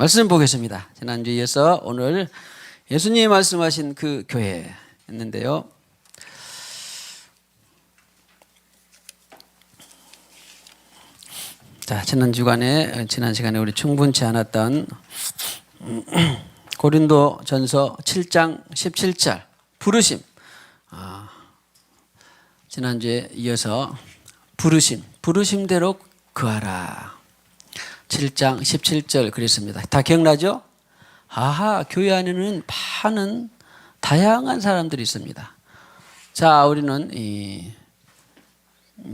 말씀 보겠습니다. 지난주에 이어서 오늘 예수님이 말씀하신 그 교회였는데요. 자, 지난 시간에 우리 충분치 않았던 고린도전서 7장 17절 부르심. 지난주에 이어서 부르심대로 거하라. 7장 17절 그랬습니다. 다 기억나죠? 교회 안에는 많은 다양한 사람들이 있습니다. 자, 우리는 이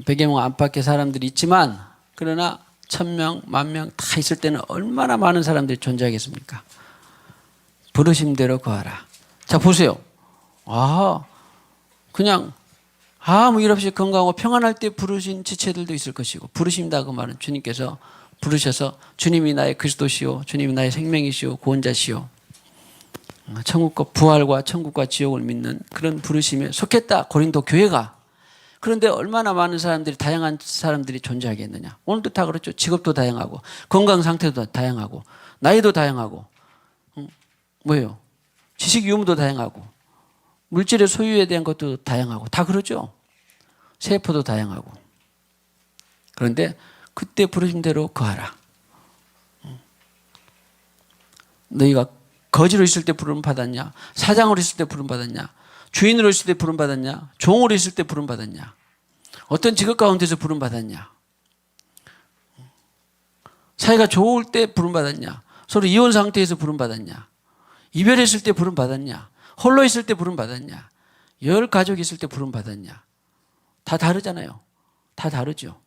배경화 안팎의 사람들이 있지만 그러나 1000명, 10,000명 다 있을 때는 얼마나 많은 사람들이 존재하겠습니까? 부르심대로 거하라. 자, 보세요. 그냥 아무 일 없이 건강하고 평안할 때 부르신 지체들도 있을 것이고, 부르심다 그 말은 주님께서 부르셔서 주님이 나의 그리스도시요, 주님이 나의 생명이시요, 구원자시요, 천국과 부활과 천국과 지옥을 믿는 그런 부르심에 속했다, 고린도 교회가. 그런데 얼마나 많은 사람들이, 다양한 사람들이 존재하겠느냐. 오늘도 다 그렇죠. 직업도 다양하고, 건강 상태도 다양하고, 나이도 다양하고, 뭐예요? 지식 유무도 다양하고, 물질의 소유에 대한 것도 다양하고, 다 그러죠. 세포도 다양하고. 그런데 그때 부르심대로 거하라. 너희가 거지로 있을 때 부름 받았냐? 사장으로 있을 때 부름 받았냐? 주인으로 있을 때 부름 받았냐? 종으로 있을 때 부름 받았냐? 어떤 직업 가운데서 부름 받았냐? 사이가 좋을 때 부름 받았냐? 서로 이혼 상태에서 부름 받았냐? 이별했을 때 부름 받았냐? 홀로 있을 때 부름 받았냐? 열 가족이 있을 때 부름 받았냐? 다 다르잖아요. 다 다르죠.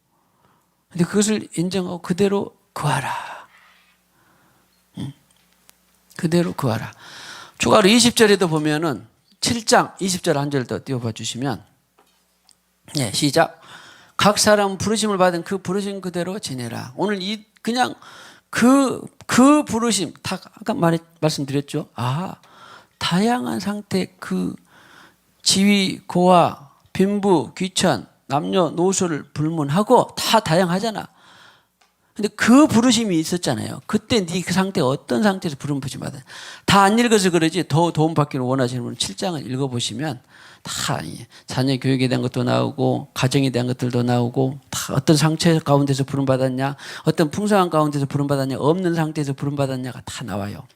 근데 그것을 인정하고 그대로 거하라. 그대로 거하라. 추가로 20절에도 보면은 7장 20절 한 절 더 띄워봐 주시면, 시작. 각 사람 부르심을 받은 그 부르심 그대로 지내라. 오늘 그냥 그 부르심, 아까 말씀드렸죠. 다양한 상태, 그 지위, 고하, 빈부, 귀천, 남녀노소를 불문하고 다 다양하잖아. 근데 그 부르심이 있었잖아요. 그때 네 그 상태가 어떤 상태에서 부름 받아. 다 안 읽어서 그러지, 더 도움 받기를 원하시는 분은 7장을 읽어보시면 다 자녀 교육에 대한 것도 나오고, 가정에 대한 것들도 나오고, 다 어떤 상처 가운데서 부름 받았냐, 어떤 풍성한 가운데서 부름 받았냐, 없는 상태에서 부름 받았냐가 다 나와요.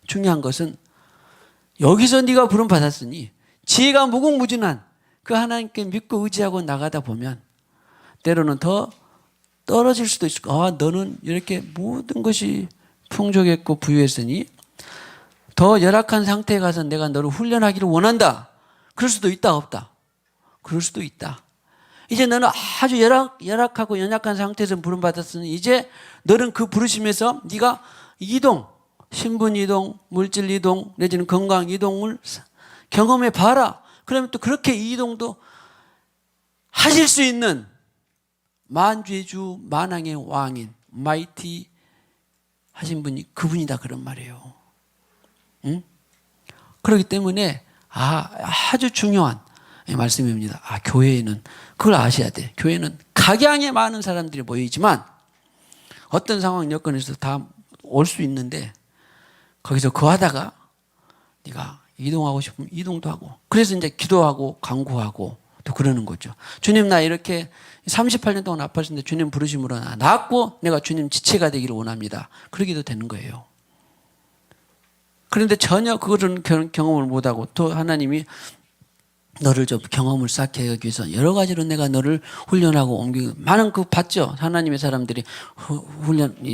중요한 것은 여기서 네가 부름 받았으니 지혜가 무궁무진한 그 하나님께 믿고 의지하고 나가다 보면 때로는 더 떨어질 수도 있을 거야. 너는 이렇게 모든 것이 풍족했고 부유했으니 더 열악한 상태에 가서 내가 너를 훈련하기를 원한다. 그럴 수도 있다, 없다? 그럴 수도 있다. 이제 너는 아주 열악하고 연약한 상태에서 부름받았으니 이제 너는 그 부르심에서 네가 이동, 신분 이동, 물질 이동, 내지는 건강 이동을 경험해 봐라. 그러면 또 그렇게 이동도 하실 수 있는 만주의 주, 만왕의 왕인, 마이티 하신 분이 그분이다, 그런 말이에요. 그렇기 때문에 아주 중요한 말씀입니다. 교회에는 그걸 아셔야 돼. 교회는 각양의 많은 사람들이 모이지만 어떤 상황 여건에서 다 올 수 있는데 거기서 거하다가 네가 이동하고 싶으면 이동도 하고, 그래서 이제 기도하고 간구하고 또 그러는 거죠. 주님, 나 이렇게 38년 동안 아팠는데 주님 부르심으로 낫고 내가 주님 지체가 되기를 원합니다. 그러기도 되는 거예요. 그런데 전혀 그거는 경험을 못하고 또 하나님이 너를 좀 경험을 쌓게 하기 위해서 여러 가지로 내가 너를 훈련하고 옮기고, 많은 그 봤죠. 하나님의 사람들이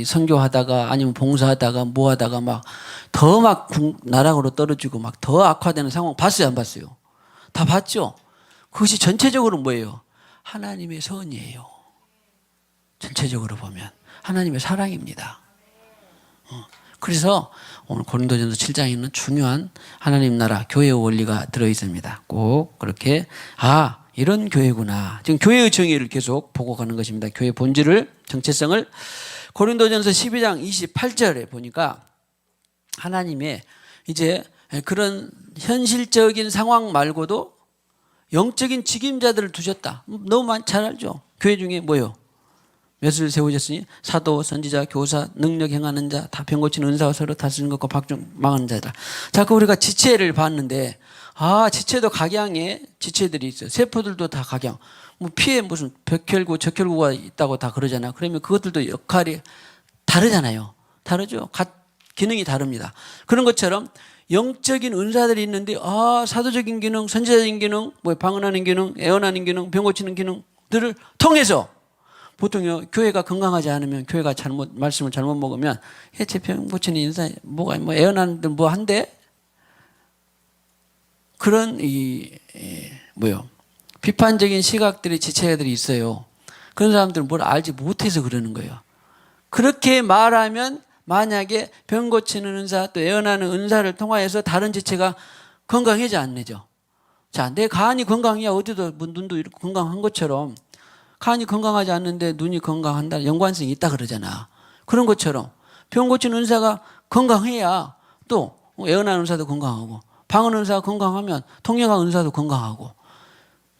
선교하다가 아니면 봉사하다가 뭐 하다가 더 나락으로 떨어지고 더 악화되는 상황 봤어요, 안 봤어요? 다 봤죠. 그것이 전체적으로 뭐예요? 하나님의 선이에요. 전체적으로 보면 하나님의 사랑입니다. 그래서 오늘 고린도전서 7장에 있는 중요한 하나님 나라 교회의 원리가 들어있습니다. 꼭 그렇게 이런 교회구나. 지금 교회의 정의를 계속 보고 가는 것입니다. 교회의 본질을, 정체성을. 고린도전서 12장 28절에 보니까 하나님의 이제 그런 현실적인 상황 말고도 영적인 직임자들을 두셨다. 너무 잘 알죠? 교회 중에 뭐요? 몇을 세우셨으니 사도, 선지자, 교사, 능력 행하는 자, 다 병 고치는 은사와 서로 다스리는 것과 박종 망하는 자다. 자꾸 우리가 지체를 봤는데 지체도 각양에 지체들이 있어요. 세포들도 다 각양. 뭐 피에 무슨 백혈구, 적혈구가 있다고 다 그러잖아요. 그러면 그것들도 역할이 다르잖아요. 다르죠. 기능이 다릅니다. 그런 것처럼 영적인 은사들이 있는데 사도적인 기능, 선지자적인 기능, 뭐 방언하는 기능, 애언하는 기능, 병 고치는 기능들을 통해서 보통요, 교회가 건강하지 않으면, 교회가 말씀을 잘못 먹으면, 제 병 고치는 인사, 애언하는데 뭐 한데? 그런, 비판적인 시각들이, 지체들이 있어요. 그런 사람들은 뭘 알지 못해서 그러는 거예요. 그렇게 말하면, 만약에 병 고치는 은사, 또 애언하는 은사를 통하여서 다른 지체가 건강하지 않네죠. 자, 내 간이 건강해야 어디도, 눈도 이렇게 건강한 것처럼, 간이 건강하지 않는데 눈이 건강한다. 연관성이 있다 그러잖아. 그런 것처럼 병 고치는 은사가 건강해야 또 애언하는 은사도 건강하고 방언 은사가 건강하면 통역한 은사도 건강하고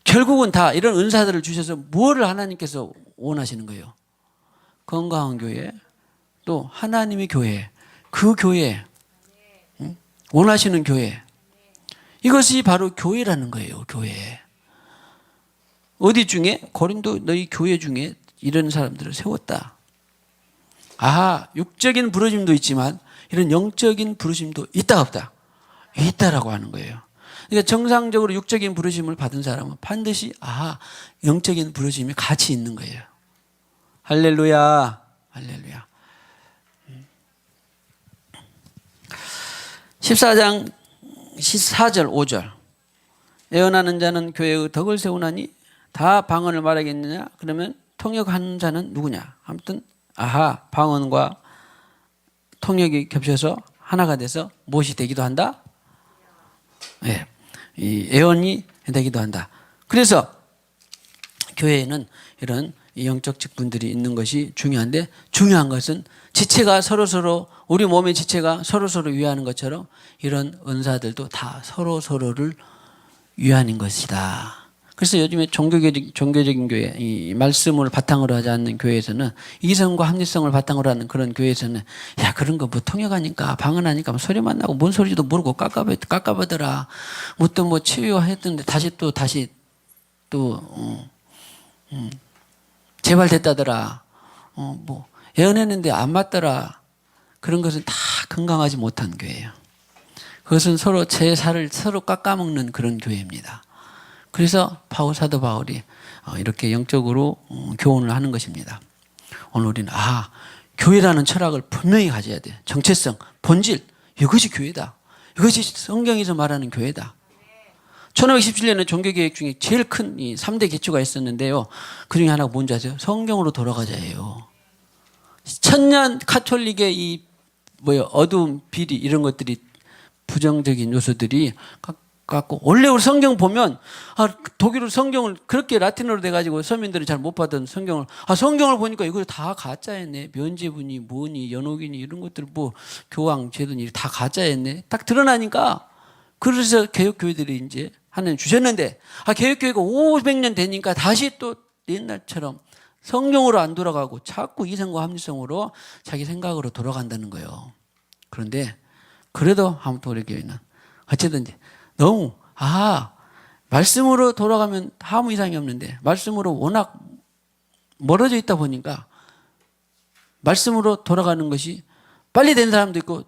결국은 다 이런 은사들을 주셔서 뭐를 하나님께서 원하시는 거예요? 건강한 교회, 또 하나님의 교회, 그 교회, 원하시는 교회. 이것이 바로 교회라는 거예요. 교회. 어디 중에? 고린도 너희 교회 중에 이런 사람들을 세웠다. 육적인 부르심도 있지만 이런 영적인 부르심도 있다 없다? 있다라고 하는 거예요. 그러니까 정상적으로 육적인 부르심을 받은 사람은 반드시 영적인 부르심이 같이 있는 거예요. 할렐루야. 할렐루야. 14장 14절 5절 애언하는 자는 교회의 덕을 세우나니 다 방언을 말하겠느냐? 그러면 통역하는 자는 누구냐? 아무튼 방언과 통역이 겹쳐서 하나가 돼서 무엇이 되기도 한다? 네, 이 애언이 되기도 한다. 그래서 교회에는 이런 영적 직분들이 있는 것이 중요한데 중요한 것은 지체가 서로서로 우리 몸의 지체가 서로서로 위하는 것처럼 이런 은사들도 다 서로서로를 위하는 것이다. 그래서 요즘에 종교적인 교회, 이 말씀을 바탕으로 하지 않는 교회에서는 이성과 합리성을 바탕으로 하는 그런 교회에서는 그런 거 뭐 통역하니까 방언하니까 뭐 소리만 나고 뭔 소리도 모르고 깝깝하더라. 뭐 치유했던데 다시 재발됐다더라. 예언했는데 안 맞더라. 그런 것은 다 건강하지 못한 교회예요. 그것은 서로 제 살을 서로 깎아먹는 그런 교회입니다. 그래서 사도 바울이 이렇게 영적으로 교훈을 하는 것입니다. 오늘 우리는 교회라는 철학을 분명히 가져야 돼. 정체성, 본질, 이것이 교회다. 이것이 성경에서 말하는 교회다. 1517년에 종교개혁 중에 제일 큰 이 3대 기초가 있었는데요. 그 중에 하나가 뭔지 아세요? 성경으로 돌아가자예요. 천년 카톨릭의 이 어두운 비리 이런 것들이 부정적인 요소들이 갖고 원래 우리 성경 보면 독일어 성경을 그렇게 라틴어로 돼가지고 서민들이 잘 못 받은 성경을 성경을 보니까 이거 다 가짜였네. 면제분이 뭐니 연옥이니 이런 것들 교황 제도니 다 가짜였네. 딱 드러나니까 그래서 개혁교회들이 이제 하나님 주셨는데 개혁교회가 500년 되니까 다시 또 옛날처럼 성경으로 안 돌아가고 자꾸 이성과 합리성으로 자기 생각으로 돌아간다는 거예요. 그런데 그래도 아무튼 우리 교회는 어쨌든지 너무 말씀으로 돌아가면 아무 이상이 없는데 말씀으로 워낙 멀어져 있다 보니까 말씀으로 돌아가는 것이 빨리 된 사람도 있고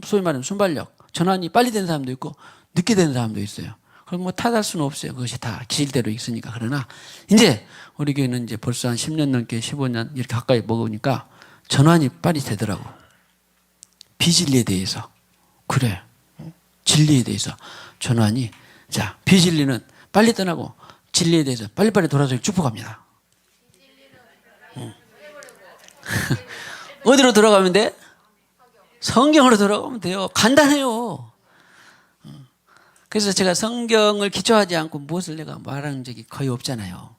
소위 말하는 순발력 전환이 빨리 된 사람도 있고 늦게 된 사람도 있어요. 그럼 탓할 수는 없어요. 그것이 다 기질대로 있으니까. 그러나 이제 우리 교회는 이제 벌써 한 10년 넘게 15년 이렇게 가까이 먹으니까 전환이 빨리 되더라고. 비진리에 대해서 그래 진리에 대해서 전환이 비진리는 빨리 떠나고 진리에 대해서 빨리빨리 돌아서 축복합니다. 어디로 돌아가면 돼? 성경으로 돌아가면 돼요. 간단해요. 그래서 제가 성경을 기초하지 않고 무엇을 내가 말하는 적이 거의 없잖아요.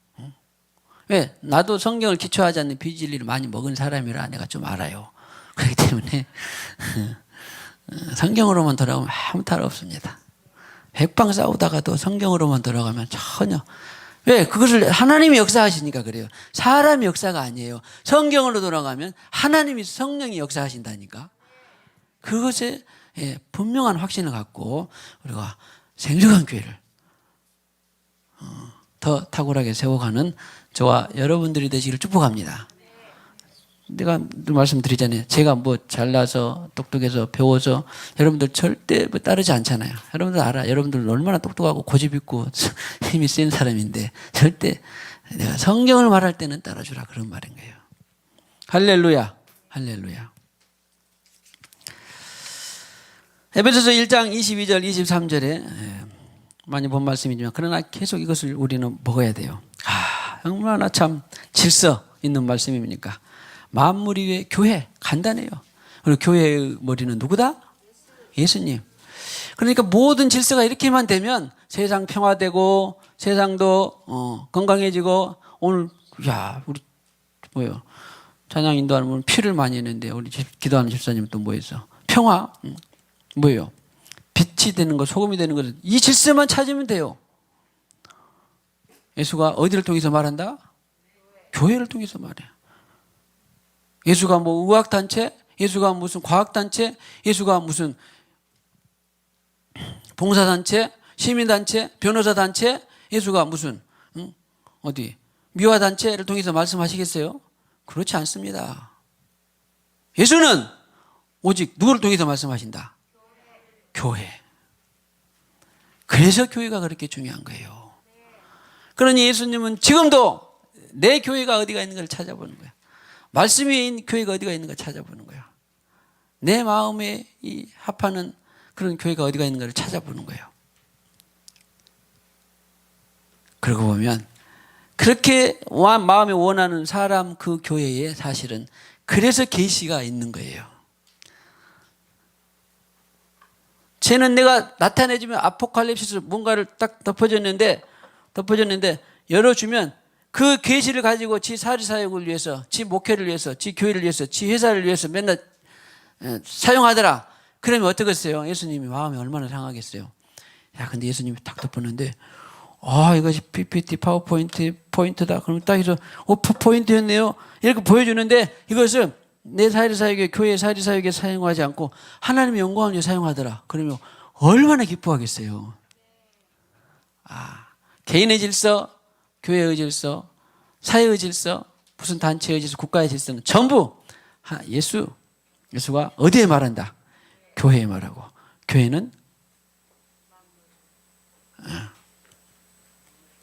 왜? 나도 성경을 기초하지 않는 비진리를 많이 먹은 사람이라 내가 좀 알아요. 그렇기 때문에 성경으로만 돌아가면 아무 탈 없습니다. 백방 싸우다가도 성경으로만 돌아가면 전혀 왜? 그것을 하나님이 역사하시니까 그래요. 사람의 역사가 아니에요. 성경으로 돌아가면 하나님이 성령이 역사하신다니까. 그것에 분명한 확신을 갖고 우리가 생생한 교회를 더 탁월하게 세워가는 저와 여러분들이 되시기를 축복합니다. 내가 늘 말씀드리잖아요. 제가 뭐 잘나서 똑똑해서 배워서 여러분들 절대 뭐 따르지 않잖아요. 여러분들 알아. 여러분들 얼마나 똑똑하고 고집 있고 힘이 센 사람인데 절대 내가 성경을 말할 때는 따라주라 그런 말인 거예요. 할렐루야. 할렐루야. 에베소서 1장 22절 23절에 많이 본 말씀이지만 그러나 계속 이것을 우리는 먹어야 돼요. 얼마나 참 질서 있는 말씀입니까? 만물 위의 교회 간단해요. 그리고 교회의 머리는 누구다? 예수님. 그러니까 모든 질서가 이렇게만 되면 세상 평화되고 세상도 건강해지고 오늘 우리 뭐요? 찬양 인도하는 분은 피를 많이 했는데 우리 기도하는 집사님은 또 뭐 했어? 평화. 뭐예요? 빛이 되는 것, 소금이 되는 것, 이 질서만 찾으면 돼요. 예수가 어디를 통해서 말한다? 교회를 통해서 말해. 예수가 뭐 의학단체, 예수가 무슨 과학단체, 예수가 무슨 봉사단체, 시민단체, 변호사단체, 예수가 무슨 어디 미화단체를 통해서 말씀하시겠어요? 그렇지 않습니다. 예수는 오직 누구를 통해서 말씀하신다? 교회. 그래서 교회가 그렇게 중요한 거예요. 그러니 예수님은 지금도 내 교회가 어디가 있는가를 찾아보는 거야. 말씀 위에 있는 교회가 어디가 있는가 찾아보는 거야. 내 마음에 이 합하는 그런 교회가 어디가 있는가를 찾아보는 거예요. 그러고 보면 그렇게 마음에 원하는 사람 그 교회에 사실은 그래서 계시가 있는 거예요. 쟤는 내가 나타내주면 아포칼립시스 뭔가를 딱 덮어줬는데 열어주면 그 계시를 가지고 지 사리사역을 위해서, 지 목회를 위해서, 지 교회를 위해서, 지 회사를 위해서 맨날 사용하더라. 그러면 어떻겠어요? 예수님이 마음이 얼마나 상하겠어요? 야, 근데 예수님이 딱 덮었는데 이것이 PPT 포인트다. 그럼 딱 해서 포인트였네요. 이렇게 보여주는데 이것을 내 사리사역에, 교회 사리사역에 사용하지 않고 하나님의 영광을 위해 사용하더라. 그러면 얼마나 기뻐하겠어요? 개인의 질서, 교회의 질서, 사회의 질서, 무슨 단체의 질서, 국가의 질서는 전부 예수가 어디에 말한다? 교회에 말하고, 교회는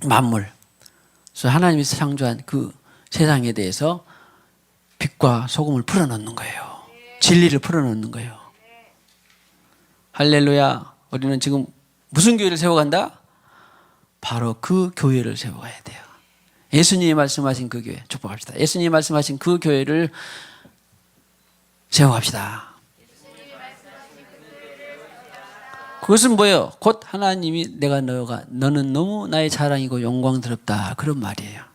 만물. 그래서 하나님이 창조한 그 세상에 대해서 빛과 소금을 풀어넣는 거예요. 진리를 풀어넣는 거예요. 할렐루야. 우리는 지금 무슨 교회를 세워간다? 바로 그 교회를 세워가야 돼요. 예수님이 말씀하신 그 교회 축복합시다. 예수님이 말씀하신 그 교회를 세워갑시다. 그것은 뭐예요? 곧 하나님이 너는 너무 나의 자랑이고 영광스럽다. 그런 말이에요.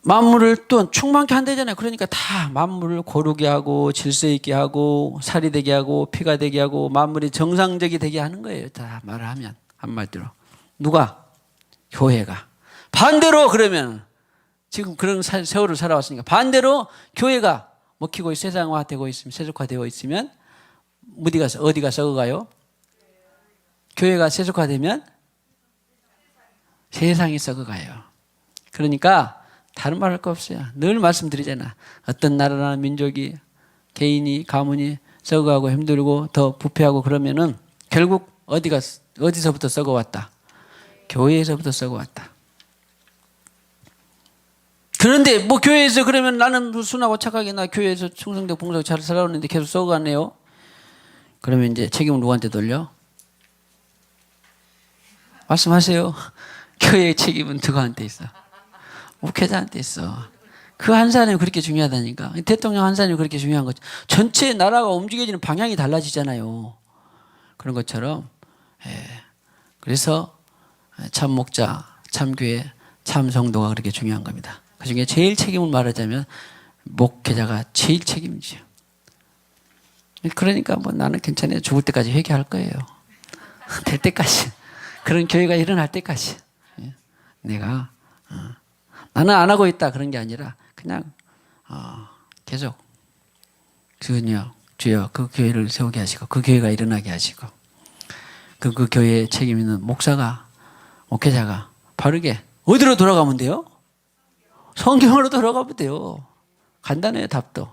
만물을 또 충만케 한다잖아요. 그러니까 다 만물을 고르게 하고 질서 있게 하고 살이 되게 하고 피가 되게 하고 만물이 정상적이 되게 하는 거예요. 다 말을 하면 한마디로. 누가? 교회가. 반대로 그러면 지금 그런 세월을 살아왔으니까 반대로 교회가 먹히고 세상화되고 있으면 세속화되어 있으면 어디가 썩어가요? 교회가 세속화되면 세상이 썩어가요. 그러니까 다른 말 할 거 없어요. 늘 말씀드리잖아. 어떤 나라나 민족이 개인이 가문이 썩어가고 힘들고 더 부패하고 그러면은 결국 어디서부터 썩어왔다? 교회에서부터 썩어왔다. 그런데 뭐 교회에서 그러면 나는 순하고 착하게 나 교회에서 충성되고 봉사하고 잘 살아오는데 계속 썩어가네요. 그러면 이제 책임을 누구한테 돌려? 말씀하세요. 교회의 책임은 누구한테 있어? 목회자한테 있어. 그 한 사람이 그렇게 중요하다니까. 대통령 한 사람이 그렇게 중요한 거죠. 전체 나라가 움직여지는 방향이 달라지잖아요. 그런 것처럼 그래서 참 목자, 참 교회, 참 성도가 그렇게 중요한 겁니다. 그중에 제일 책임을 말하자면 목회자가 제일 책임지요. 그러니까 뭐 나는 괜찮아요. 죽을 때까지 회개할 거예요. 될 때까지. 그런 교회가 일어날 때까지 내가 나는 안 하고 있다 그런 게 아니라 그냥 계속 주여 그 교회를 세우게 하시고 그 교회가 일어나게 하시고 그 교회에 책임 있는 목사가 목회자가 바르게 어디로 돌아가면 돼요? 성경으로 돌아가면 돼요. 간단해요. 답도.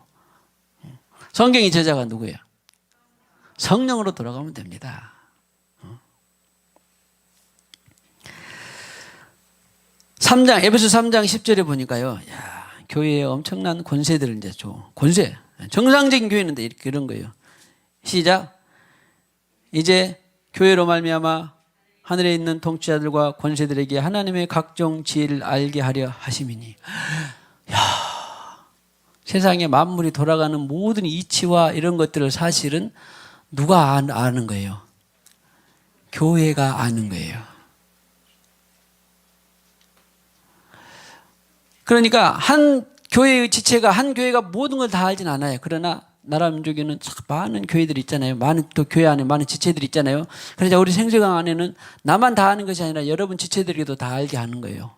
성경의 저자가 누구예요? 성령으로 돌아가면 됩니다. 에베소 3장 10절에 보니까요. 야, 교회에 엄청난 권세들을 이제 줘. 권세. 정상적인 교회는 이렇게 이런 거예요. 시작. 이제 교회로 말미암아 하늘에 있는 통치자들과 권세들에게 하나님의 각종 지혜를 알게 하려 하심이니. 야, 세상에 만물이 돌아가는 모든 이치와 이런 것들을 사실은 누가 아는 거예요? 교회가 아는 거예요. 그러니까 한 교회의 지체가 한 교회가 모든 걸 다 알진 않아요. 그러나 나라 민족에는 많은 교회들이 있잖아요. 많은 또 교회 안에 많은 지체들이 있잖아요. 그러자 우리 생수강 안에는 나만 다 아는 것이 아니라 여러분 지체들에게도 다 알게 하는 거예요.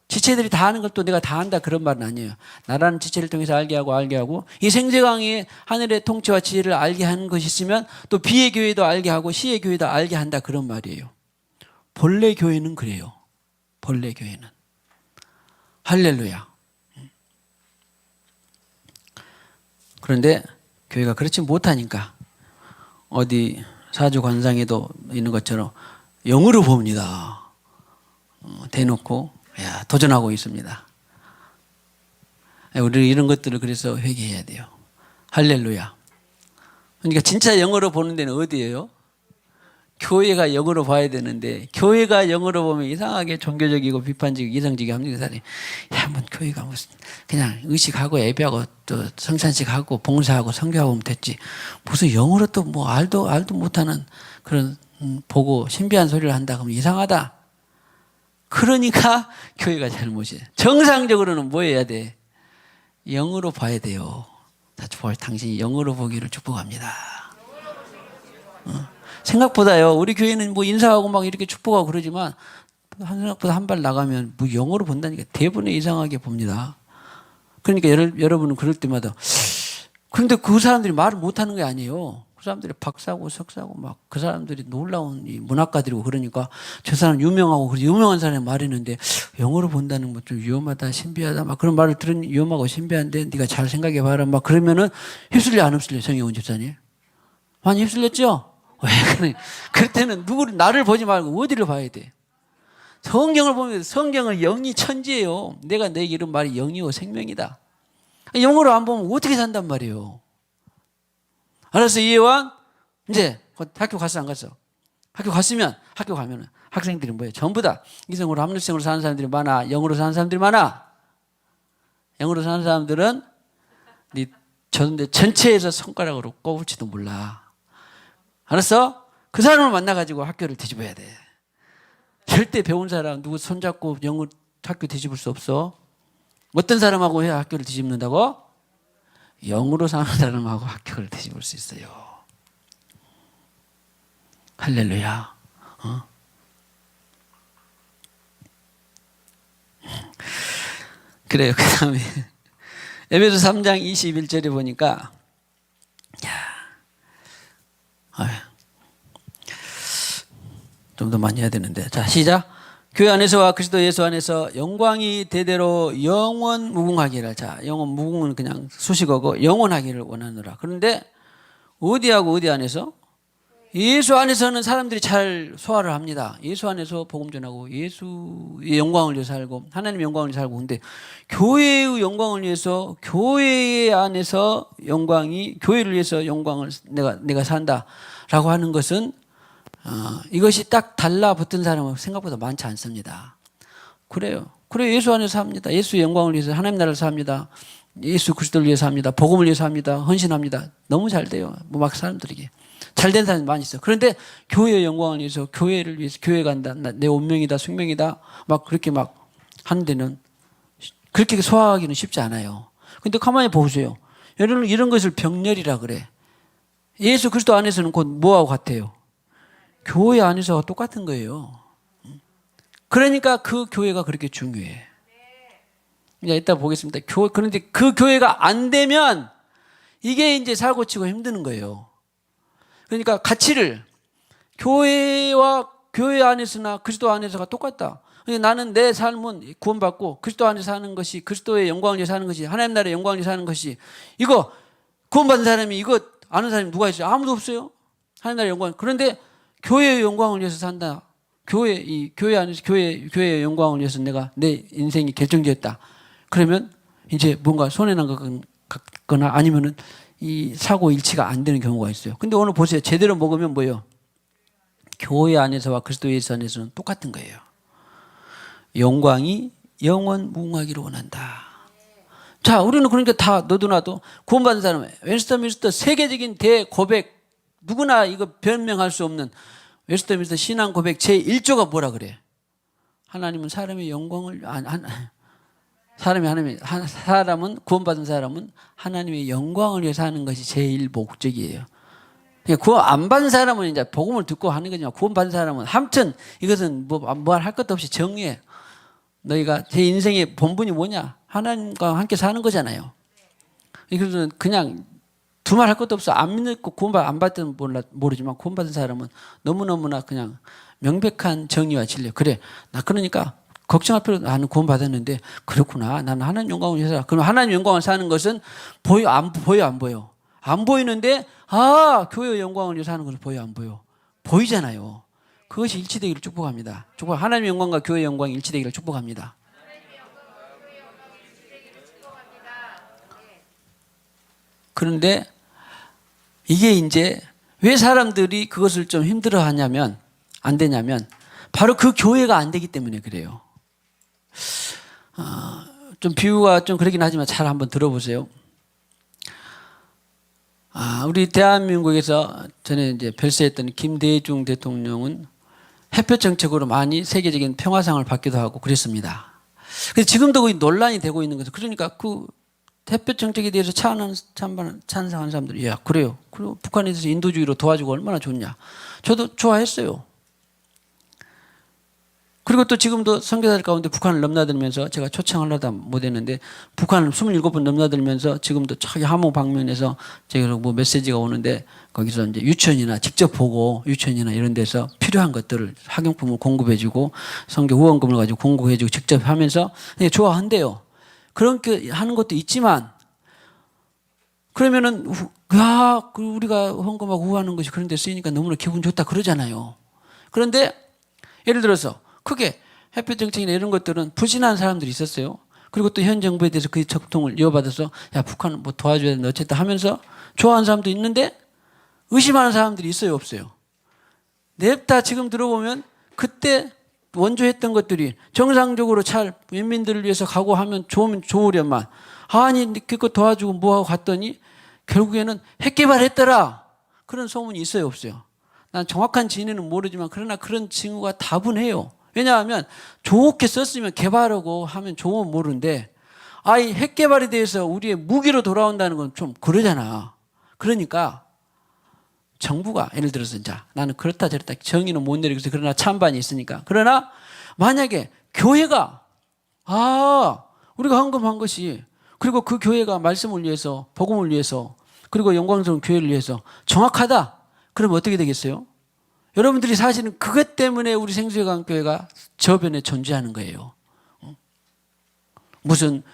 지체들이 다 아는 걸 또 내가 다 안다 그런 말은 아니에요. 나라는 지체를 통해서 알게 하고 이 생수강의 하늘의 통치와 지혜를 알게 하는 것이 있으면 또 비의 교회도 알게 하고 시의 교회도 알게 한다 그런 말이에요. 본래 교회는 그래요. 본래 교회는. 할렐루야. 그런데 교회가 그렇지 못하니까 어디 사주 관상에도 있는 것처럼 영으로 봅니다. 대놓고 도전하고 있습니다. 우리 이런 것들을 그래서 회개해야 돼요. 할렐루야. 그러니까 진짜 영으로 보는 데는 어디예요? 교회가 영으로 봐야 되는데 교회가 영으로 보면 이상하게 종교적이고 비판적이고 이성적이고 합리적 사람이 뭐 교회가 무슨 그냥 의식하고 예배하고 또 성찬식하고 봉사하고 선교하고 하면 됐지 무슨 영으로 또 뭐 알도 못하는 그런 보고 신비한 소리를 한다 그러면 이상하다. 그러니까 교회가 잘못이에요. 정상적으로는 뭐 해야 돼? 영으로 봐야 돼요. 당신이 영으로 보기를 축복합니다. 생각보다요, 우리 교회는 뭐 인사하고 막 이렇게 축복하고 그러지만, 생각보다 한 발 나가면 뭐 영어로 본다니까 대부분의 이상하게 봅니다. 그러니까 여러분은 그럴 때마다, 그런데 그 사람들이 말을 못하는 게 아니에요. 그 사람들이 박사고 석사고 막 그 사람들이 놀라운 이 문학가들이고 그러니까 저 사람 유명하고 유명한 사람이 말했는데 영어로 본다는 거 좀 위험하다, 신비하다, 막 그런 말을 들으니 위험하고 신비한데 네가 잘 생각해 봐라. 막 그러면은 휩쓸려 안 휩쓸려, 성경훈 집사님? 많이 휩쓸렸죠? 왜 그래? 그럴 때는 나를 보지 말고 어디를 봐야 돼? 성경을 보면 성경은 영이 천지예요. 내가 내 이런 말이 영이요 생명이다. 영어로 안 보면 어떻게 산단 말이에요? 알았어, 이해왕? 이제 학교 갔어, 안 갔어? 학교 가면은 학생들이 뭐예요? 전부 다 이성으로 합리성으로 사는 사람들이 많아? 영으로 사는 사람들이 많아? 영으로 사는 사람들은 네 전체에서 손가락으로 꼽을지도 몰라. 알았어? 그 사람을 만나가지고 학교를 뒤집어야 돼. 절대 배운 사람 누구 손잡고 영어 학교 뒤집을 수 없어. 어떤 사람하고 해야 학교를 뒤집는다고? 영으로 사는 사람하고 학교를 뒤집을 수 있어요. 할렐루야. 그래요. 그 다음에 에베소 3장 21절에 보니까 좀 더 많이 해야 되는데. 자, 시작. 교회 안에서와 그리스도 예수 안에서 영광이 대대로 영원 무궁하기를. 자, 영원 무궁은 그냥 수식어고 영원하기를 원하노라. 그런데 어디하고 어디 안에서? 예수 안에서는 사람들이 잘 소화를 합니다. 예수 안에서 복음 전하고 예수의 영광을 위해서 살고 하나님의 영광을 위해서 살고. 근데 교회의 영광을 위해서 교회 안에서 교회를 위해서 영광을 내가 산다라고 하는 것은 이것이 딱 달라붙은 사람은 생각보다 많지 않습니다. 그래요. 예수 안에서 삽니다. 예수의 영광을 위해서 하나님 나라를 삽니다. 예수 그리스도를 위해서 합니다. 복음을 위해서 합니다. 헌신합니다. 너무 잘 돼요. 뭐 막 사람들에게 잘된 사람이 많이 있어요. 그런데 교회의 영광을 위해서 교회를 위해서 교회 간다. 내 운명이다, 숙명이다. 막 그렇게 막 하는 데는 그렇게 소화하기는 쉽지 않아요. 근데 가만히 보세요. 여러분 이런 것을 병렬이라 그래. 예수 그리스도 안에서는 곧 뭐하고 같아요? 교회 안에서 똑같은 거예요. 그러니까 그 교회가 그렇게 중요해. 이제 이따 보겠습니다. 그런데 그 교회가 안 되면 이게 이제 사고 치고 힘드는 거예요. 그러니까 가치를 교회와 교회 안에서나 그리스도 안에서가 똑같다. 나는 내 삶은 구원받고 그리스도 안에서 사는 것이, 그리스도의 영광을 위해 사는 것이, 하나님 나라의 영광을 위해 사는 것이, 이거 구원받은 사람이 이거 아는 사람이 누가 있어요? 아무도 없어요. 하나님 나라의 영광. 그런데 교회의 영광을 위해서 산다. 교회 안에서 교회의 영광을 위해서 내가 내 인생이 결정되었다. 그러면 이제 뭔가 손해난 것 같거나 아니면은 이 사고 일치가 안 되는 경우가 있어요. 근데 오늘 보세요. 제대로 먹으면 뭐예요? 교회 안에서와 그리스도 예수 안에서는 똑같은 거예요. 영광이 영원 무궁하기를 원한다. 자, 우리는 그러니까 다 너도 나도 구원받은 사람, 웨스터민스터 세계적인 대고백, 누구나 이거 변명할 수 없는 웨스터민스터 신앙 고백 제1조가 뭐라 그래? 하나님은 사람의 영광을 사람은 구원받은 사람은 하나님의 영광을 위해서 하는 것이 제일 목적이에요. 구원 안 받은 사람은 이제 복음을 듣고 하는 거지만, 구원받은 사람은 아무튼 이것은 뭐 할 것도 없이 정리해. 너희가 제 인생의 본분이 뭐냐? 하나님과 함께 사는 거잖아요. 이것은 그냥 두말 할 것도 없어. 안 믿고 구원받 안 받든 모르지만 구원받은 사람은 너무너무나 그냥 명백한 정의와 진리. 그래, 나 그러니까 걱정할 필요 없어. 나는 구원받았는데 그렇구나. 나는 하나님 영광을 위해서. 그럼 하나님 영광을 사는 것은 보여 안 보여? 안 보이는데 교회의 영광을 위해서 하는 것을 보여 안 보여? 보이잖아요. 그것이 일치되기를 축복합니다. 하나님의 영광과 교회의 영광이 일치되기를 축복합니다. 그런데 이게 이제 왜 사람들이 그것을 좀 힘들어하냐면, 안 되냐면 바로 그 교회가 안 되기 때문에 그래요. 좀 비유가 좀 그러긴 하지만 잘 한번 들어보세요. 우리 대한민국에서 전에 이제 별세했던 김대중 대통령은 햇볕 정책으로 많이 세계적인 평화상을 받기도 하고 그랬습니다. 그래서 지금도 거의 논란이 되고 있는 거죠. 그러니까 그 햇볕 정책에 대해서 찬성하는 사람들이, 야, 그래요. 그리고 북한에 대해서 인도주의로 도와주고 얼마나 좋냐. 저도 좋아했어요. 그리고 또 지금도 선교사들 가운데 북한을 넘나들면서 제가 초청하려다 못했는데 북한을 27번 넘나들면서 지금도 저기 함흥 방면에서 제가 뭐 메시지가 오는데 거기서 이제 유치원이나 직접 보고 유치원이나 이런 데서 필요한 것들을 학용품을 공급해주고 선교 후원금을 가지고 공급해주고 직접 하면서 좋아한대요. 그렇게 하는 것도 있지만 그러면은 우리가 헌금하고 후원하는 것이 그런 데 쓰이니까 너무나 기분 좋다 그러잖아요. 그런데 예를 들어서 크게 햇볕 정책이나 이런 것들은 불신하는 사람들이 있었어요. 그리고 또 현 정부에 대해서 그 적통을 이어받아서 야, 북한 뭐 도와줘야 된다 어쨌든 하면서 좋아하는 사람도 있는데 의심하는 사람들이 있어요, 없어요? 냅다 지금 들어보면 그때 원조했던 것들이 정상적으로 잘 인민들을 위해서 각오하면 좋으련만, 아니 그거 도와주고 뭐하고 갔더니 결국에는 핵개발했더라, 그런 소문이 있어요, 없어요? 난 정확한 진위는 모르지만 그러나 그런 징후가 다분해요. 왜냐하면 좋게 썼으면 개발하고 하면 좋으면 모르는데 핵개발에 대해서 우리의 무기로 돌아온다는 건 좀 그러잖아. 그러니까 정부가 예를 들어서 나는 그렇다 저렇다 정의는 못 내리고 있어. 그러나 찬반이 있으니까. 그러나 만약에 교회가 우리가 헌금한 것이, 그리고 그 교회가 말씀을 위해서 복음을 위해서 그리고 영광스러운 교회를 위해서 정확하다. 그러면 어떻게 되겠어요? 여러분들이 사실은 그것 때문에 우리 생수의강교회가 저변에 존재하는 거예요. 무슨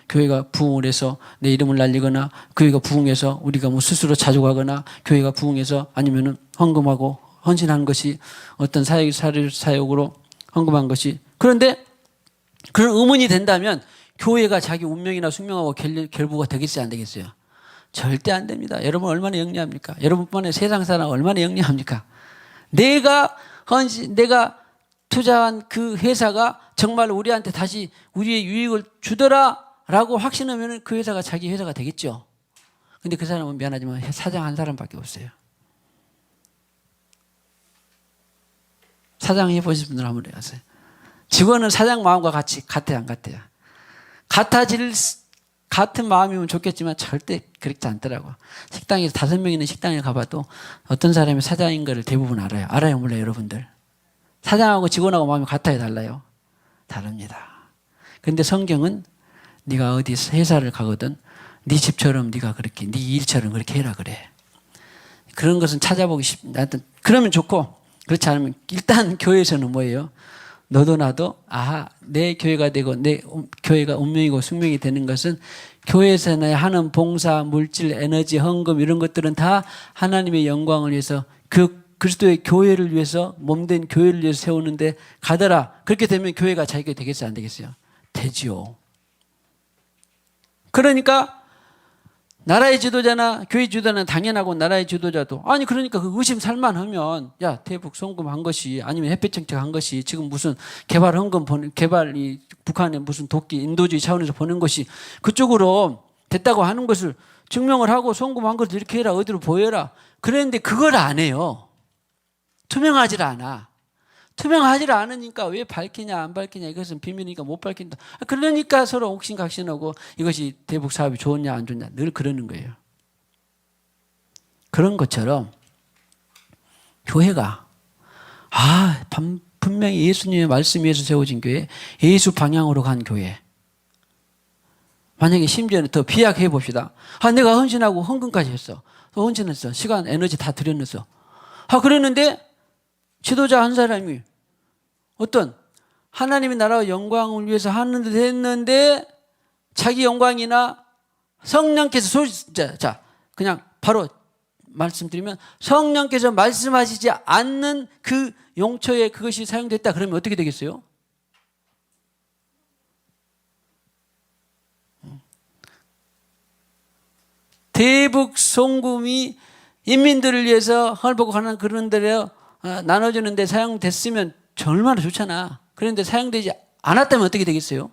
교회가 부흥을 해서 내 이름을 날리거나, 교회가 부흥해서 우리가 뭐 스스로 자족하거나, 교회가 부흥해서 아니면은 헌금하고 헌신하는 것이 어떤 사역으로 헌금한 것이, 그런데 그런 의문이 된다면 교회가 자기 운명이나 숙명하고 결부가 되겠어요, 안 되겠어요? 절대 안 됩니다. 여러분 얼마나 영리합니까? 여러분만의 세상 사람 얼마나 영리합니까? 내가 투자한 그 회사가 정말 우리한테 다시 우리의 유익을 주더라라고 확신하면 그 회사가 자기 회사가 되겠죠. 근데 그 사람은 미안하지만 사장 한 사람밖에 없어요. 사장 해보신 분들 한번 해보세요. 직원은 사장 마음과 같아요, 안 같아요? 같은 마음이면 좋겠지만 절대 그렇지 않더라고. 식당에서 5명 있는 식당에 가봐도 어떤 사람이 사장인 거를 대부분 알아요. 알아요, 몰라요, 여러분들? 사장하고 직원하고 마음이 같아요, 달라요? 다릅니다. 근데 성경은 네가 어디 회사를 가거든 네 집처럼 네가 그렇게 네 일처럼 그렇게 해라 그래. 그런 것은 찾아보기 쉽습니다. 하여튼 그러면 좋고 그렇지 않으면 일단 교회에서는 뭐예요? 너도 나도 내 교회가 되고 내 교회가 운명이고 숙명이 되는 것은 교회에서 하는 봉사, 물질, 에너지, 헌금 이런 것들은 다 하나님의 영광을 위해서 그 그리스도의 교회를 위해서 몸된 교회를 위해서 세우는데 가더라. 그렇게 되면 교회가 자기가 되겠어요? 안 되겠어요? 되지요. 그러니까 나라의 지도자나 교회 지도자는 당연하고 나라의 지도자도 아니 그러니까 그 의심 살만하면 야 대북 송금한 것이 아니면 햇볕 정책한 것이 지금 무슨 개발 헌금 보는 개발이 북한에 무슨 도끼 인도주의 차원에서 보낸 것이 그쪽으로 됐다고 하는 것을 증명을 하고 송금한 것을 이렇게 해라 어디로 보여라 그랬는데 그걸 안 해요. 투명하지 않아. 투명하지 않으니까 왜 밝히냐 안 밝히냐 이것은 비밀이니까 못 밝힌다. 그러니까 서로 옥신각신하고 이것이 대북 사업이 좋냐 안 좋냐 늘 그러는 거예요. 그런 것처럼 교회가 분명히 예수님의 말씀 위에서 세워진 교회 예수 방향으로 간 교회 만약에 심지어는 더 비약해 봅시다. 내가 헌신하고 헌금까지 했어. 헌신했어. 시간 에너지 다 들였어. 그랬는데 지도자 한 사람이 어떤 하나님의 나라와 영광을 위해서 하는데 됐는데 자기 영광이나 성령께서 그냥 바로 말씀드리면 성령께서 말씀하시지 않는 그 용처에 그것이 사용됐다 그러면 어떻게 되겠어요? 대북 송금이 인민들을 위해서 헐벗고 가는 그런 데로 나눠주는 데 사용됐으면 얼마나 좋잖아. 그런데 사용되지 않았다면 어떻게 되겠어요?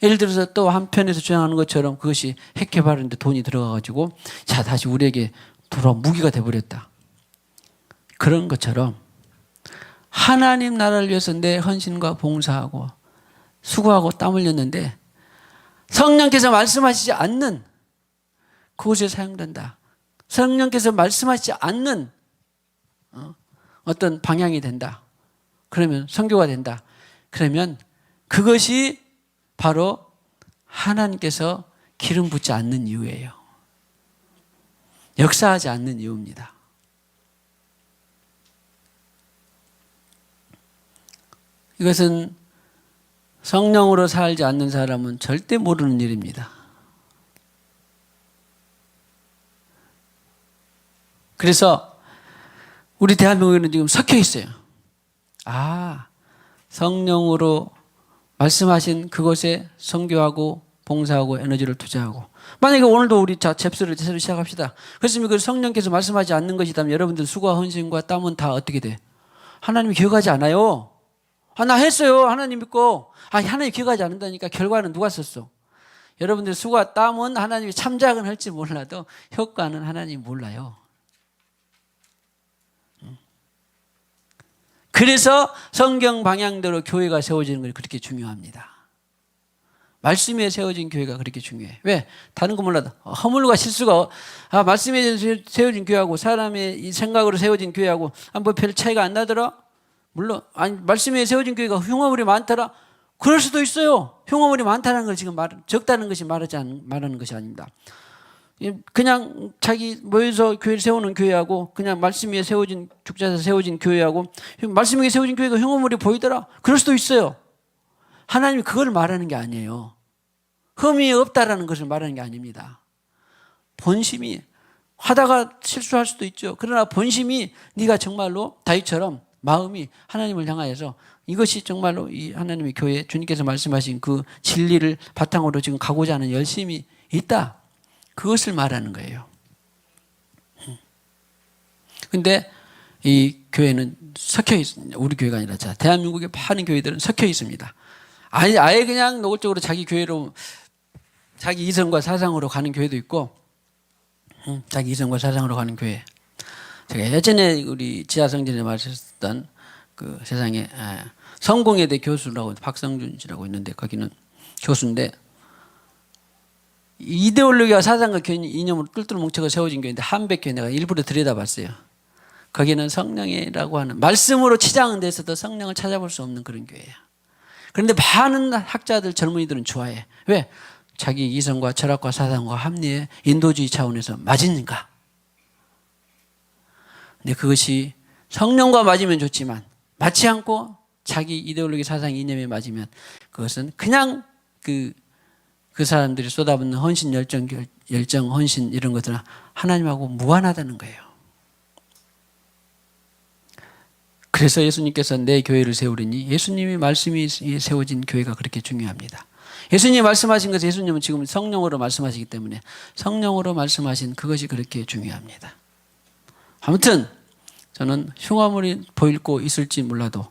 예를 들어서 또 한편에서 주장하는 것처럼 그것이 핵 개발하는데 돈이 들어가가지고 다시 우리에게 돌아온 무기가 돼버렸다. 그런 것처럼 하나님 나라를 위해서 내 헌신과 봉사하고 수고하고 땀 흘렸는데 성령께서 말씀하시지 않는 그곳에 사용된다. 성령께서 말씀하시지 않는 어떤 방향이 된다. 그러면 선교가 된다. 그러면 그것이 바로 하나님께서 기름 붓지 않는 이유예요. 역사하지 않는 이유입니다. 이것은 성령으로 살지 않는 사람은 절대 모르는 일입니다. 그래서 우리 대한민국에는 지금 섞여 있어요. 성령으로 말씀하신 그곳에 선교하고 봉사하고 에너지를 투자하고 만약에 오늘도 우리 잽스를 새로 시작합시다. 그렇습니다. 그 성령께서 말씀하지 않는 것이다면 여러분들 수고와 헌신과 땀은 다 어떻게 돼? 하나님이 기억하지 않아요. 나 했어요. 하나님 믿고. 하나님이 기억하지 않는다니까 결과는 누가 썼어? 여러분들 수고와 땀은 하나님이 참작은 할지 몰라도 효과는 하나님이 몰라요. 그래서 성경 방향대로 교회가 세워지는 것이 그렇게 중요합니다. 말씀 위에 세워진 교회가 그렇게 중요해. 왜? 다른 거 몰라도 허물과 실수가 말씀 위에 세워진 교회하고 사람의 생각으로 세워진 교회하고 뭐 별 차이가 안 나더라? 물론 말씀 위에 세워진 교회가 흉어물이 많더라? 그럴 수도 있어요. 흉어물이 많다는 걸 지금 적다는 것이 말하는 것이 아닙니다. 그냥 자기 모여서 교회를 세우는 교회하고 그냥 말씀 위에 세워진 죽자에서 세워진 교회하고 말씀 위에 세워진 교회가 흉어물이 보이더라? 그럴 수도 있어요. 하나님이 그걸 말하는 게 아니에요. 흠이 없다라는 것을 말하는 게 아닙니다. 본심이 하다가 실수할 수도 있죠. 그러나 본심이 네가 정말로 다윗처럼 마음이 하나님을 향하여서 이것이 정말로 이 하나님의 교회 주님께서 말씀하신 그 진리를 바탕으로 지금 가고자 하는 열심이 있다. 그것을 말하는 거예요. 근데 이 교회는 섞여 있습니다. 우리 교회가 아니라 대한민국의 많은 교회들은 섞여 있습니다. 아예 그냥 노골적으로 자기 교회로 자기 이성과 사상으로 가는 교회도 있고 자기 이성과 사상으로 가는 교회. 제가 예전에 우리 지하성전에 말했었던 그 세상에 성공회대 교수라고 박성준 씨라고 있는데 거기는 교수인데 이데올로기와 사상과 이념으로 뚫뚫 뭉쳐서 세워진 교회인데 한백교회 내가 일부러 들여다봤어요. 거기는 성령이라고 하는 말씀으로 치장한 데서도 성령을 찾아볼 수 없는 그런 교회야. 그런데 많은 학자들 젊은이들은 좋아해. 왜? 자기 이성과 철학과 사상과 합리의 인도주의 차원에서 맞으니까. 근데 그것이 성령과 맞으면 좋지만 맞지 않고 자기 이데올로기 사상 이념에 맞으면 그것은 그냥 그 사람들이 쏟아붓는 헌신, 열정, 헌신 이런 것들은 하나님하고 무관하다는 거예요. 그래서 예수님께서 내 교회를 세우리니 예수님이 말씀이 세워진 교회가 그렇게 중요합니다. 예수님이 말씀하신 것은 예수님은 지금 성령으로 말씀하시기 때문에 성령으로 말씀하신 그것이 그렇게 중요합니다. 아무튼 저는 흉화물이 보이고 있을지 몰라도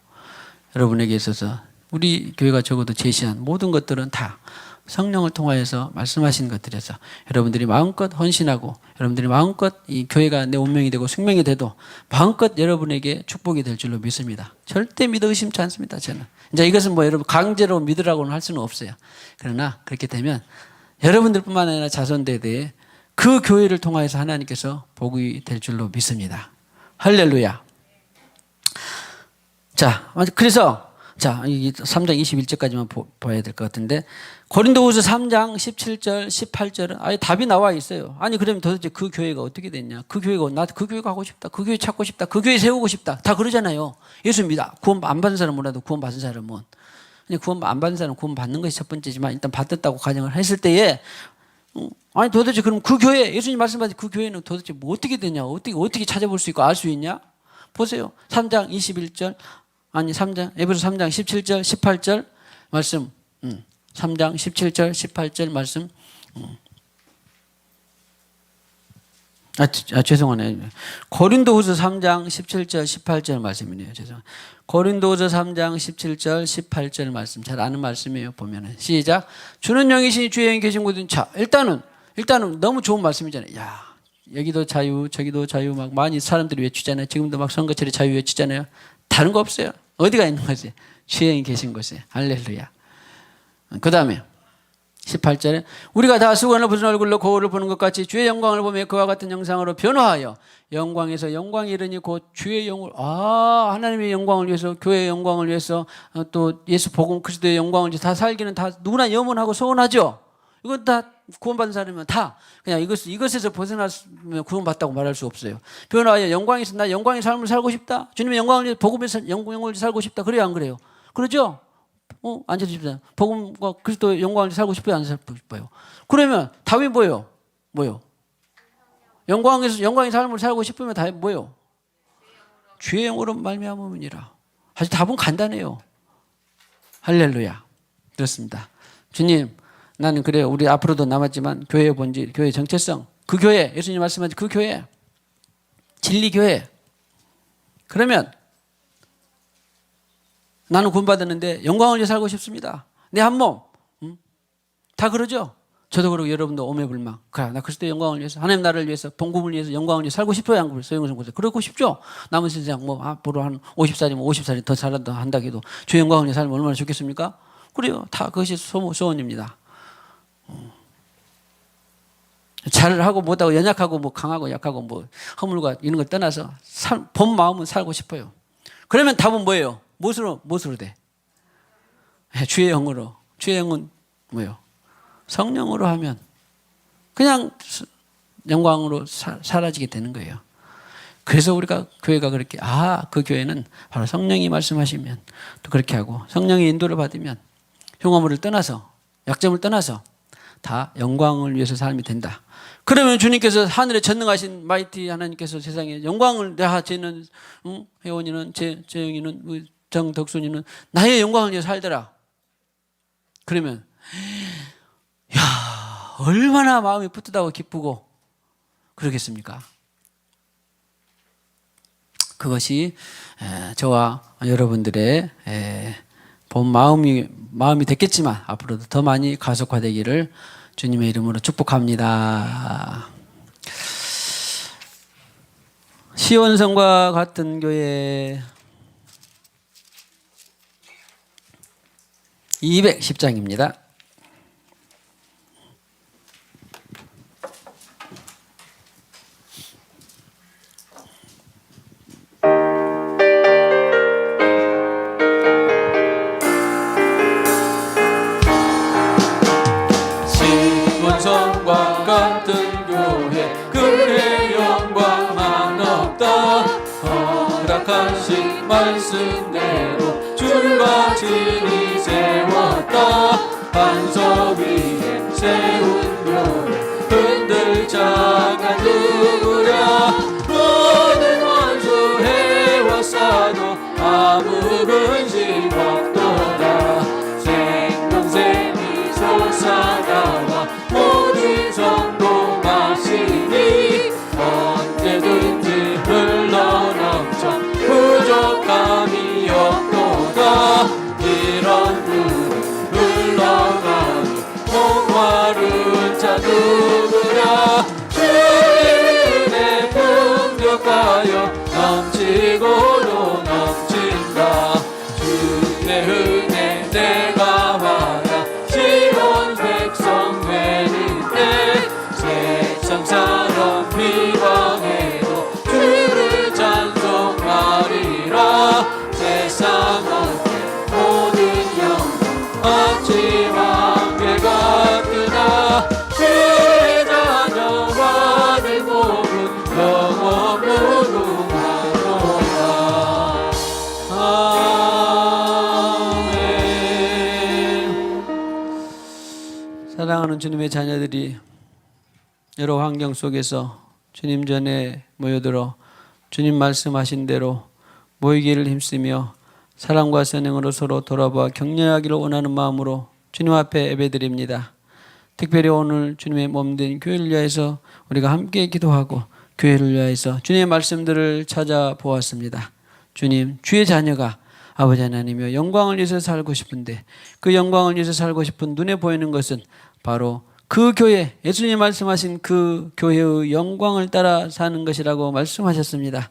여러분에게 있어서 우리 교회가 적어도 제시한 모든 것들은 다 성령을 통하여서 말씀하신 것들에서 여러분들이 마음껏 헌신하고 여러분들이 마음껏 이 교회가 내 운명이 되고 숙명이 돼도 마음껏 여러분에게 축복이 될 줄로 믿습니다. 절대 믿어 의심치 않습니다. 저는 이제 이것은 뭐 여러분 강제로 믿으라고는 할 수는 없어요. 그러나 그렇게 되면 여러분들뿐만 아니라 자손대대에 그 교회를 통하여서 하나님께서 복이 될 줄로 믿습니다. 할렐루야. 자, 그래서 자, 3장 21절까지만 봐야 될 것 같은데 고린도후서 3장 17절, 18절은 아예 답이 나와 있어요. 아니 그러면 도대체 그 교회가 어떻게 됐냐? 그 교회가 나 그 교회 가고 싶다. 그 교회 찾고 싶다. 그 교회 세우고 싶다. 다 그러잖아요. 예수 믿어. 구원 안 받은 사람은 몰라도 구원 받은 사람은 구원 안 받은 사람은 구원 받는 것이 첫 번째지만 일단 받았다고 가정을 했을 때에 아니 도대체 그럼 그 교회 예수님 말씀하신 그 교회는 도대체 뭐 어떻게 되냐? 어떻게 찾아볼 수 있고 알 수 있냐? 보세요. 3장 21절 아니 3장 에베소 3장 17절 18절 말씀 3장 17절 18절 말씀 죄송하네. 고린도후서 3장 17절 18절 말씀이네요. 죄송합니다. 고린도후서 3장 17절 18절 말씀 잘 아는 말씀이에요. 보면은 시작. 주는 영이시니 주의 영이 계신 곳은 자 일단은 너무 좋은 말씀이잖아요. 야 여기도 자유 저기도 자유 막 많이 사람들이 외치잖아요. 지금도 막 선거철에 자유 외치잖아요. 다른 거 없어요. 어디가 있는 거지? 주의 영이 계신 곳에. 할렐루야. 그 다음에 18절에 우리가 다 수건을 벗은 얼굴로 거울을 보는 것 같이 주의 영광을 보며 그와 같은 형상으로 변화하여 영광에서 영광이 이르니 곧 주의 영을 하나님의 영광을 위해서 교회의 영광을 위해서 또 예수 복음 그리스도의 영광을 위해서 다 살기는 다 누구나 염원하고 소원하죠. 이건 다 구원받은 사람이면 다 그냥 이것에서 벗어났으면 구원받다고 말할 수 없어요. 변화하여 영광에서 나 영광의 삶을 살고 싶다. 주님의 영광을 위해서 복음에서 영광을 살고 싶다. 그래요 안 그래요? 그러죠? 앉아서 싶다. 복음과 그리스도의 영광을 살고 싶어요 안 살고 싶어요? 그러면 답이 뭐예요? 영광의 삶을 살고 싶으면 답이 뭐예요? 주의 영으로 말미암음이니라. 아주 답은 간단해요. 할렐루야. 그렇습니다. 주님 나는 그래요. 우리 앞으로도 남았지만 교회의 본질, 교회의 정체성, 그 교회, 예수님 말씀하신 그 교회, 진리 교회. 그러면 나는 구원받았는데 영광을 위해 살고 싶습니다. 내 한 몸. 다 그러죠? 저도 그러고 여러분도 오매불망. 그래, 나 그리스도의 영광을 위해서, 하나님 나라를 위해서, 복음을 위해서, 영광을 위해서 살고 싶어요. 안 그래요? 소영성 곳에. 그러고 싶죠? 남은 세상 앞으로 한 50살이면 50살이 더 살아도 한다 해도 주의 영광을 위해 살면 얼마나 좋겠습니까? 그래요. 다 그것이 소원입니다. 잘하고 못하고 연약하고 뭐 강하고 약하고 뭐 허물과 이런 걸 떠나서 본 마음은 살고 싶어요. 그러면 답은 뭐예요? 무엇으로 돼? 주의 영으로. 주의 영은 뭐예요? 성령으로 하면 그냥 영광으로 사라지게 되는 거예요. 그래서 우리가 교회가 그렇게 그 교회는 바로 성령이 말씀하시면 또 그렇게 하고 성령의 인도를 받으면 흉화물을 떠나서 약점을 떠나서 다 영광을 위해서 삶이 된다. 그러면 주님께서 하늘에 전능하신 마이티 하나님께서 세상에 영광을 쟤는 혜원이는 재영이는 정덕순이는 나의 영광을 위해서 살더라. 그러면 야 얼마나 마음이 뿌듯하고 기쁘고 그러겠습니까? 그것이 저와 여러분들의 본 마음이 됐겠지만 앞으로도 더 많이 가속화되기를 주님의 이름으로 축복합니다. 시온성과 같은 교회 210장입니다. 같은 교회 그의 영광만 없다. 허락하신 말씀대로 주가 친히 세웠다. 반석 위에 세운 교회 흔들 자가 누구랴. 모든 원수 해왔사도 아무 근심 없도다. 생명샘이 솟아나와 모든 성도 마시니 언제든지 흘러넘쳐 부족함이 없도다. 이런 물은 흘러가니 목마른 자 누구랴. 주의 은혜 풍족하여 넘치고도 넘친다. 주의 은혜 내가 받아 시온 백성 되는 때 세상 사람 비방해도 주를 찬송하리라. 세상 어때 모든 영광 아침 안개 같으나 주의 자녀와의 복은 영원 무궁하도다. 아멘. 사랑하는 주님의 자녀들이 여러 환경 속에서 주님 전에 모여들어 주님 말씀하신 대로 모이기를 힘쓰며 사랑과 선행으로 서로 돌아보아 격려하기를 원하는 마음으로 주님 앞에 예배드립니다. 특별히 오늘 주님의 몸된 교회를 위하여서 우리가 함께 기도하고 교회를 위하여서 주님의 말씀들을 찾아보았습니다. 주님, 주의 자녀가 아버지 하나님이여 영광을 위해서 살고 싶은데 그 영광을 위해서 살고 싶은 눈에 보이는 것은 바로 그 교회, 예수님 말씀하신 그 교회의 영광을 따라 사는 것이라고 말씀하셨습니다.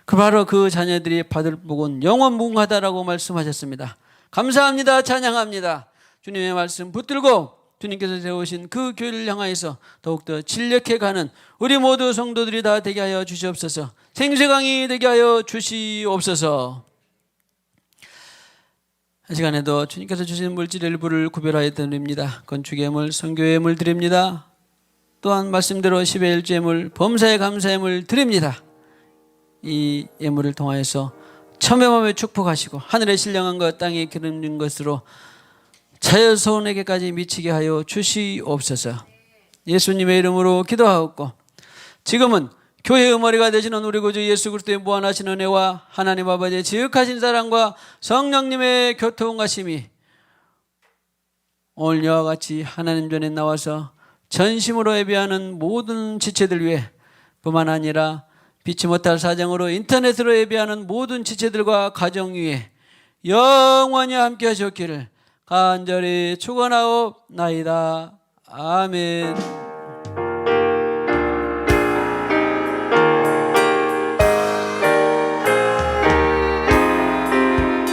바로 그 자녀들이 받을 복은 영원 무궁하다라고 말씀하셨습니다. 감사합니다. 찬양합니다. 주님의 말씀 붙들고 주님께서 세우신 그 교회를 향하여서 더욱더 진력해가는 우리 모두 성도들이 다 되게 하여 주시옵소서. 생수강이 되게 하여 주시옵소서. 이 시간에도 주님께서 주신 물질 일부를 구별하여 드립니다. 건축예물, 선교예물 드립니다. 또한 말씀대로 10의 1주예물, 범사의 감사예물 드립니다. 이 예물을 통하여서 천명함에 축복하시고 하늘의 신령한 것 땅에 기름진 것으로 자연소원에게까지 미치게 하여 주시옵소서. 예수님의 이름으로 기도하옵고 지금은 교회의 머리가 되시는 우리 구주 예수 그리스도의 무한하신 은혜와 하나님 아버지의 지극하신 사랑과 성령님의 교통하심이 오늘 이와 같이 하나님 전에 나와서 전심으로 예배하는 모든 지체들 위해 뿐만 아니라 빛이 못할 사정으로 인터넷으로 예배하는 모든 지체들과 가정 위에 영원히 함께 하셨기를 간절히 축원하옵나이다. 아멘.